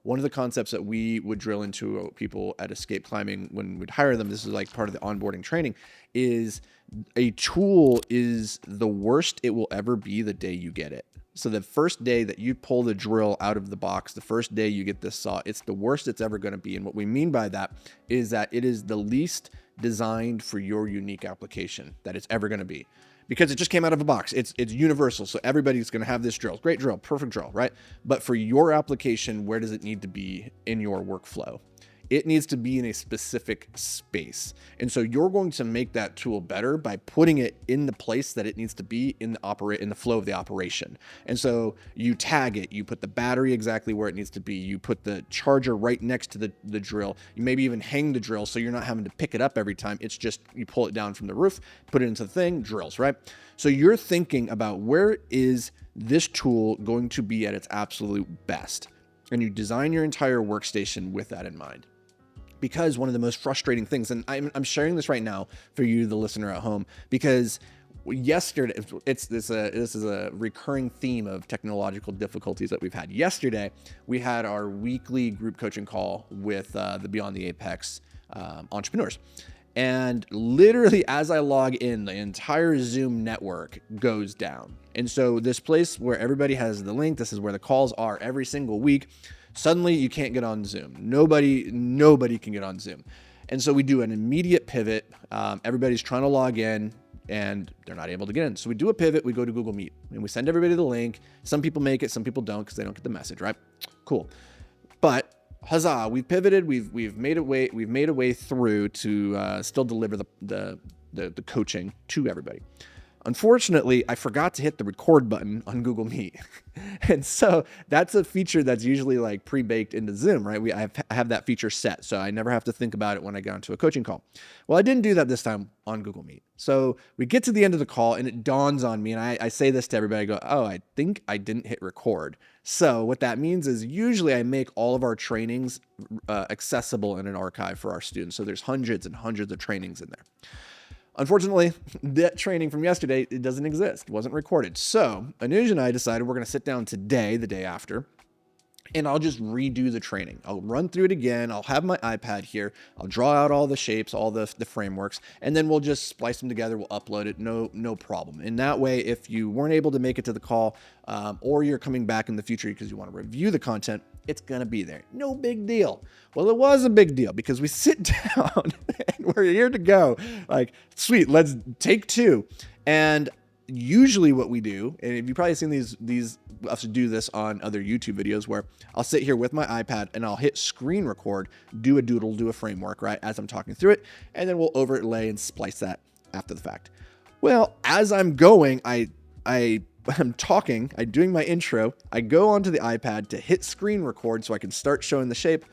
One of the concepts that we would drill into people at Escape Climbing when we'd hire them, this is like part of the onboarding training, is a tool is the worst it will ever be the day you get it. So the first day that you pull the drill out of the box, the first day you get this saw, it's the worst it's ever going to be. And what we mean by that is that it is the least designed for your unique application that it's ever going to be, because it just came out of a box. It's universal. So everybody's going to have this drill. Great drill, perfect drill, right? But for your application, where does it need to be in your workflow? It needs to be in a specific space. And so you're going to make that tool better by putting it in the place that it needs to be in the flow of the operation. And so you tag it, you put the battery exactly where it needs to be, you put the charger right next to the drill, you maybe even hang the drill so you're not having to pick it up every time. It's just you pull it down from the roof, put it into the thing, drills, right? So you're thinking about where is this tool going to be at its absolute best? And you design your entire workstation with that in mind. Because one of the most frustrating things, and I'm sharing this right now for you, the listener at home, because yesterday, this is a recurring theme of technological difficulties that we've had. Yesterday, we had our weekly group coaching call with the Beyond the Apex entrepreneurs. And literally as I log in, the entire Zoom network goes down. And so this place where everybody has the link, this is where the calls are every single week. Suddenly you can't get on Zoom. Nobody can get on Zoom. And so we do an immediate pivot. Everybody's trying to log in and they're not able to get in. So we do a pivot, we go to Google Meet and we send everybody the link. Some people make it, some people don't because they don't get the message, right? Cool. But huzzah, we've pivoted, we've made a way through to still deliver the coaching to everybody. Unfortunately, I forgot to hit the record button on Google Meet. And so that's a feature that's usually like pre-baked into Zoom, right? I have that feature set, so I never have to think about it when I get onto a coaching call. Well, I didn't do that this time on Google Meet. So we get to the end of the call and it dawns on me, and I say this to everybody, I go, oh, I think I didn't hit record. So what that means is usually I make all of our trainings accessible in an archive for our students. So there's hundreds and hundreds of trainings in there. Unfortunately, that training from yesterday, it doesn't exist. It wasn't recorded. So Anuj and I decided we're going to sit down today, the day after, and I'll just redo the training. I'll run through it again. I'll have my iPad here. I'll draw out all the shapes, all the frameworks, and then we'll just splice them together. We'll upload it. No problem. And that way, if you weren't able to make it to the call, or you're coming back in the future because you want to review the content, it's going to be there. No big deal. Well, it was a big deal because we sit down and we're here to go. Like, sweet, let's take two. And usually what we do, and you've probably seen these us do this on other YouTube videos, where I'll sit here with my iPad and I'll hit screen record, do a doodle, do a framework, right, as I'm talking through it, and then we'll overlay and splice that after the fact. Well, as I'm going, I'm talking, I'm doing my intro, I go onto the iPad to hit screen record so I can start showing the shape,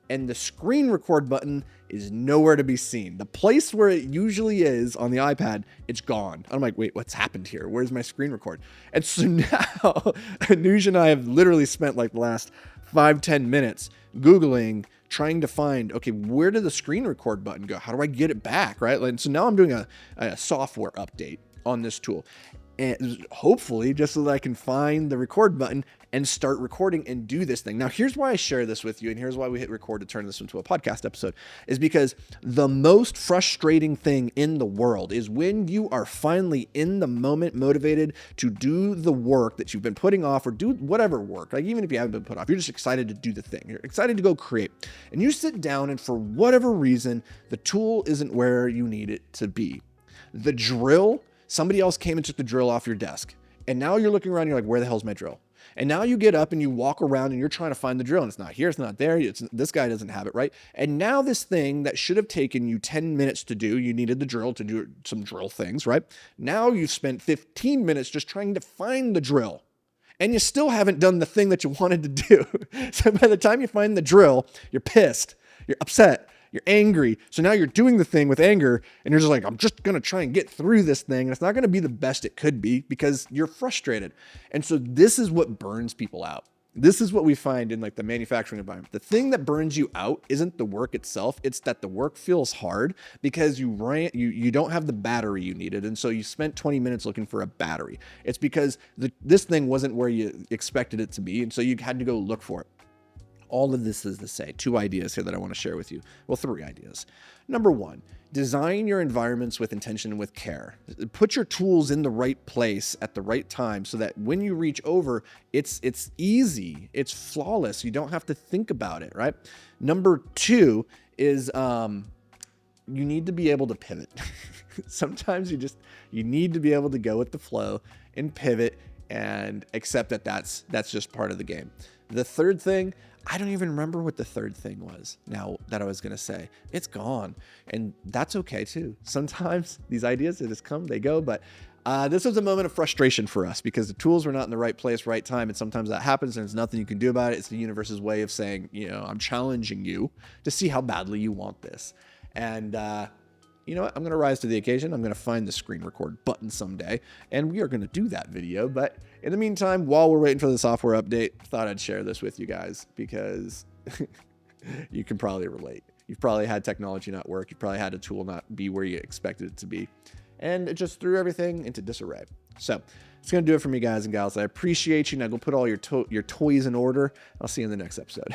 and the screen record button is nowhere to be seen. The place where it usually is on the iPad, it's gone. I'm like, wait, what's happened here? Where's my screen record? And so now Anuj and I have literally spent like the last 5-10 minutes Googling, trying to find, okay, where did the screen record button go? How do I get it back, right? And so now I'm doing a software update on this tool. And hopefully just so that I can find the record button and start recording and do this thing. Now, here's why I share this with you, and here's why we hit record to turn this into a podcast episode, is because the most frustrating thing in the world is when you are finally in the moment motivated to do the work that you've been putting off, or do whatever work, like even if you haven't been put off, you're just excited to do the thing. You're excited to go create. And you sit down and for whatever reason, the tool isn't where you need it to be. The drill, somebody else came and took the drill off your desk. And now you're looking around and you're like, where the hell's my drill? And now you get up and you walk around and you're trying to find the drill, and it's not here, it's not there. This guy doesn't have it, right? And now this thing that should have taken you 10 minutes to do, you needed the drill to do some drill things, right? Now you've spent 15 minutes just trying to find the drill, and you still haven't done the thing that you wanted to do. So by the time you find the drill, you're pissed, you're upset, you're angry. So now you're doing the thing with anger, and you're just like, I'm just going to try and get through this thing. And it's not going to be the best it could be because you're frustrated. And so this is what burns people out. This is what we find in like the manufacturing environment. The thing that burns you out isn't the work itself. It's that the work feels hard because you don't have the battery you needed. And so you spent 20 minutes looking for a battery. It's because this thing wasn't where you expected it to be. And so you had to go look for it. All of this is to say 2 ideas here that I want to share with you. Well, 3 ideas. Number 1, design your environments with intention and with care. Put your tools in the right place at the right time so that when you reach over, it's easy, it's flawless. You don't have to think about it, right? Number 2 is you need to be able to pivot. Sometimes you need to be able to go with the flow and pivot and accept that that's just part of the game. The third thing, I don't even remember what the third thing was now that I was going to say. It's gone. And that's okay too. Sometimes these ideas, they just come, they go. But this was a moment of frustration for us because the tools were not in the right place, right time. And sometimes that happens and there's nothing you can do about it. It's the universe's way of saying, I'm challenging you to see how badly you want this. And you know what? I'm going to rise to the occasion. I'm going to find the screen record button someday, and we are going to do that video. But in the meantime, while we're waiting for the software update, I thought I'd share this with you guys because you can probably relate. You've probably had technology not work. You've probably had a tool not be where you expected it to be, and it just threw everything into disarray. So it's going to do it for me, guys and gals. I appreciate you. Now go put all your toys in order. I'll see you in the next episode.